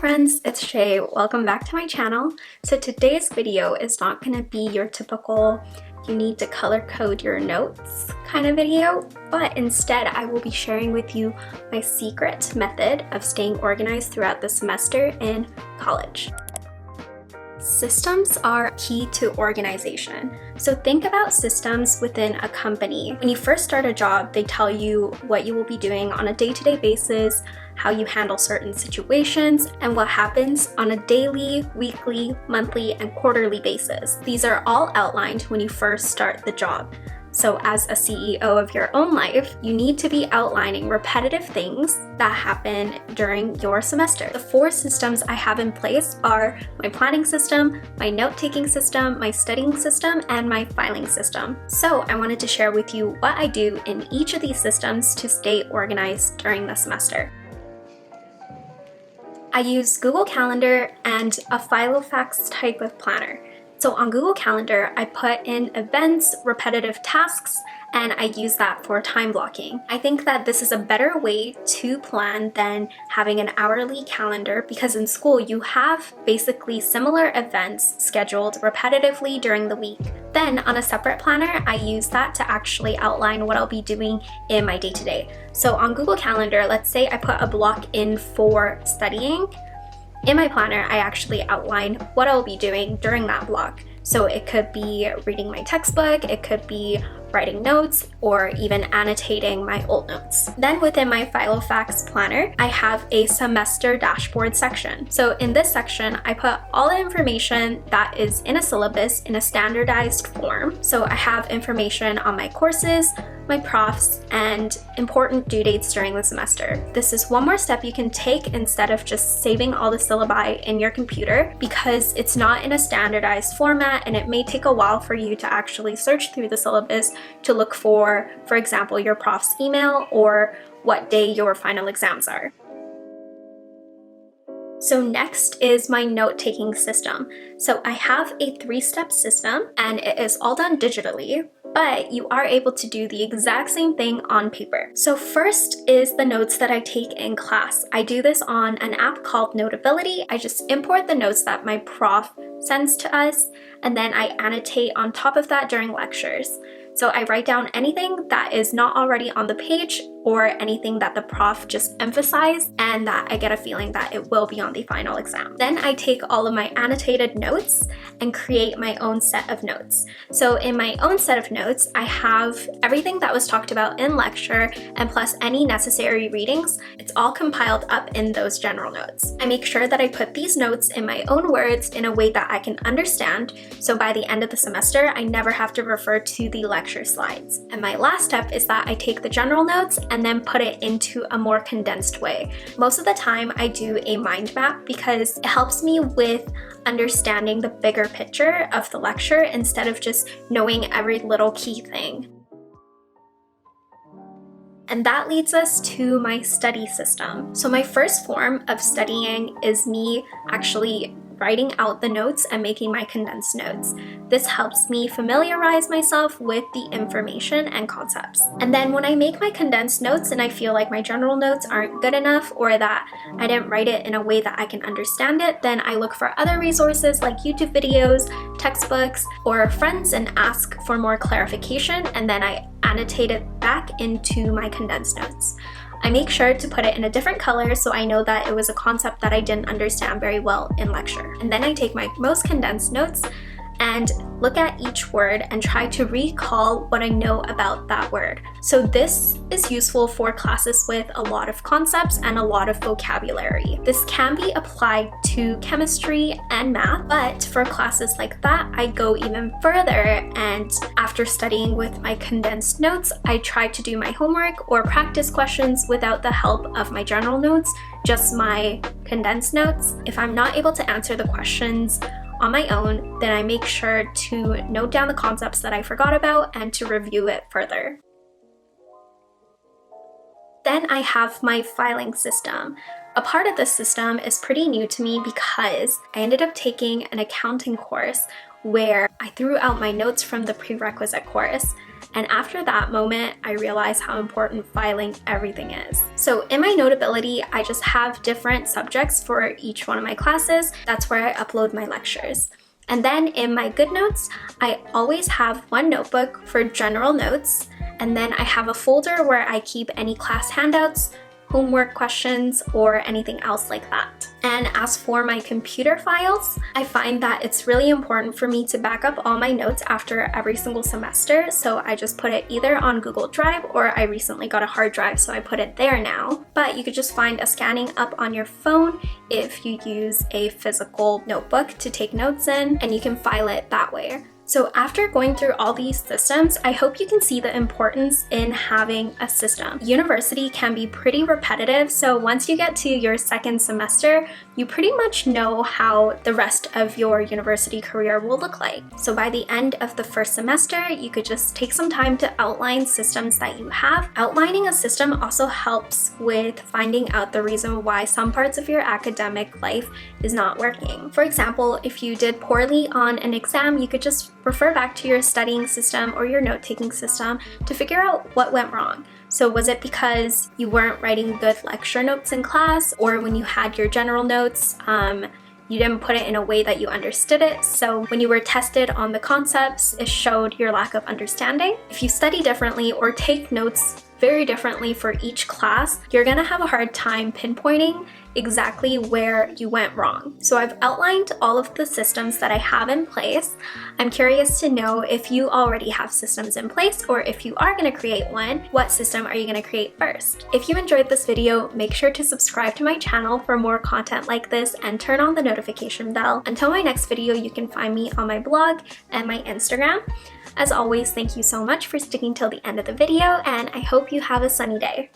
friends, it's Shay. Welcome back to my channel. So today's video is not going to be your typical you need to color code your notes kind of video, but instead I will be sharing with you my secret method of staying organized throughout the semester in college. Systems are key to organization. So think about systems within a company. When you first start a job, they tell you what you will be doing on a day-to-day basis, how you handle certain situations, and what happens on a daily, weekly, monthly, and quarterly basis. These are all outlined when you first start the job. So as a CEO of your own life, you need to be outlining repetitive things that happen during your semester. The 4 systems I have in place are my planning system, my note-taking system, my studying system, and my filing system. So I wanted to share with you what I do in each of these systems to stay organized during the semester. I use Google Calendar and a Filofax type of planner. So on Google Calendar, I put in events, repetitive tasks, and I use that for time blocking. I think that this is a better way to plan than having an hourly calendar because in school you have basically similar events scheduled repetitively during the week. Then on a separate planner, I use that to actually outline what I'll be doing in my day-to-day. So on Google Calendar, let's say I put a block in for studying. In my planner, I actually outline what I'll be doing during that block. So it could be reading my textbook, it could be writing notes, or even annotating my old notes. Then within my Filofax planner, I have a semester dashboard section. So in this section, I put all the information that is in a syllabus in a standardized form. So I have information on my courses, my profs, and important due dates during the semester. This is one more step you can take instead of just saving all the syllabi in your computer because it's not in a standardized format and it may take a while for you to actually search through the syllabus to look for example, your prof's email or what day your final exams are. So next is my note-taking system. So I have a 3-step system and it is all done digitally, but you are able to do the exact same thing on paper. So first is the notes that I take in class. I do this on an app called Notability. I just import the notes that my prof sends to us, and then I annotate on top of that during lectures. So I write down anything that is not already on the page or anything that the prof just emphasized and that I get a feeling that it will be on the final exam. Then I take all of my annotated notes and create my own set of notes. So in my own set of notes, I have everything that was talked about in lecture and plus any necessary readings. It's all compiled up in those general notes. I make sure that I put these notes in my own words in a way that I can understand. So by the end of the semester, I never have to refer to the lecture slides. And my last step is that I take the general notes and then put it into a more condensed way. Most of the time I do a mind map because it helps me with understanding the bigger picture of the lecture instead of just knowing every little key thing. And that leads us to my study system. So my first form of studying is me actually writing out the notes and making my condensed notes. This helps me familiarize myself with the information and concepts. And then when I make my condensed notes and I feel like my general notes aren't good enough or that I didn't write it in a way that I can understand it, then I look for other resources like YouTube videos, textbooks, or friends and ask for more clarification, and then I annotate it back into my condensed notes. I make sure to put it in a different color so I know that it was a concept that I didn't understand very well in lecture. And then I take my most condensed notes and look at each word and try to recall what I know about that word. So this is useful for classes with a lot of concepts and a lot of vocabulary. This can be applied to chemistry and math, but for classes like that, I go even further, and after studying with my condensed notes, I try to do my homework or practice questions without the help of my general notes, just my condensed notes. If I'm not able to answer the questions on my own, then I make sure to note down the concepts that I forgot about and to review it further. Then I have my filing system. A part of this system is pretty new to me because I ended up taking an accounting course where I threw out my notes from the prerequisite course And after that moment, I realized how important filing everything is. So in my Notability, I just have different subjects for each one of my classes. That's where I upload my lectures. And then in my GoodNotes, I always have one notebook for general notes, and then I have a folder where I keep any class handouts, homework questions, or anything else like that. And as for my computer files, I find that it's really important for me to back up all my notes after every single semester, so I just put it either on Google Drive, or I recently got a hard drive, so I put it there now. But you could just find a scanning up on your phone if you use a physical notebook to take notes in, and you can file it that way. So after going through all these systems, I hope you can see the importance in having a system. University can be pretty repetitive, so once you get to your second semester, you pretty much know how the rest of your university career will look like. So by the end of the first semester, you could just take some time to outline systems that you have. Outlining a system also helps with finding out the reason why some parts of your academic life is not working. For example, if you did poorly on an exam, you could just refer back to your studying system or your note-taking system to figure out what went wrong. So was it because you weren't writing good lecture notes in class, or when you had your general notes, you didn't put it in a way that you understood it, so when you were tested on the concepts, it showed your lack of understanding? If you study differently or take notes very differently for each class, you're gonna have a hard time pinpointing exactly where you went wrong. So I've outlined all of the systems that I have in place. I'm curious to know if you already have systems in place, or if you are going to create one, what system are you going to create first? If you enjoyed this video, make sure to subscribe to my channel for more content like this and turn on the notification bell. Until my next video, you can find me on my blog and my Instagram. As always, thank you so much for sticking till the end of the video, and I hope you have a sunny day.